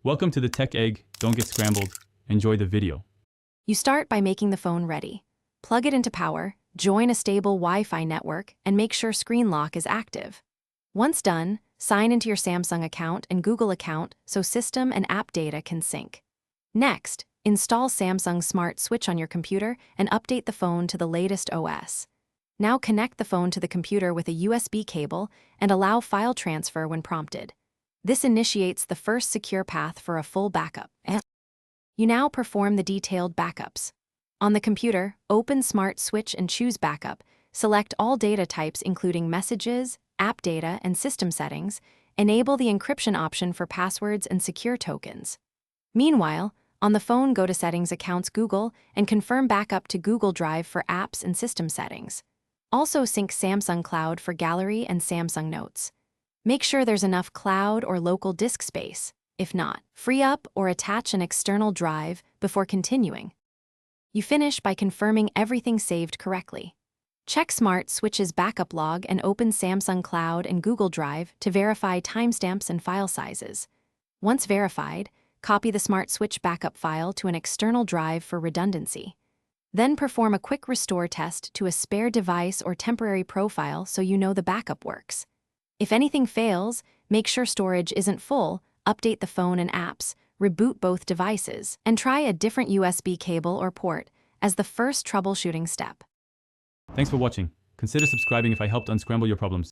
Welcome to the Tech Egg. Don't get scrambled. Enjoy the video. You start by making the phone ready. Plug it into power, join a stable Wi-Fi network, and make sure screen lock is active. Once done, sign into your Samsung account and Google account so system and app data can sync. Next, install Samsung Smart Switch on your computer and update the phone to the latest OS. Now connect the phone to the computer with a USB cable and allow file transfer when prompted. This initiates the first secure path for a full backup. You now perform the detailed backups. On the computer, open Smart Switch and choose Backup. Select all data types including messages, app data, and system settings. Enable the encryption option for passwords and secure tokens. Meanwhile, on the phone, go to Settings, Accounts, Google, and confirm backup to Google Drive for apps and system settings. Also sync Samsung Cloud for Gallery and Samsung Notes. Make sure there's enough cloud or local disk space. If not, free up or attach an external drive before continuing. You finish by confirming everything saved correctly. Check Smart Switch's backup log and open Samsung Cloud and Google Drive to verify timestamps and file sizes. Once verified, copy the Smart Switch backup file to an external drive for redundancy. Then perform a quick restore test to a spare device or temporary profile so you know the backup works. If anything fails, make sure storage isn't full, update the phone and apps, reboot both devices, and try a different USB cable or port as the first troubleshooting step. Thanks for watching. Consider subscribing if I helped unscramble your problems.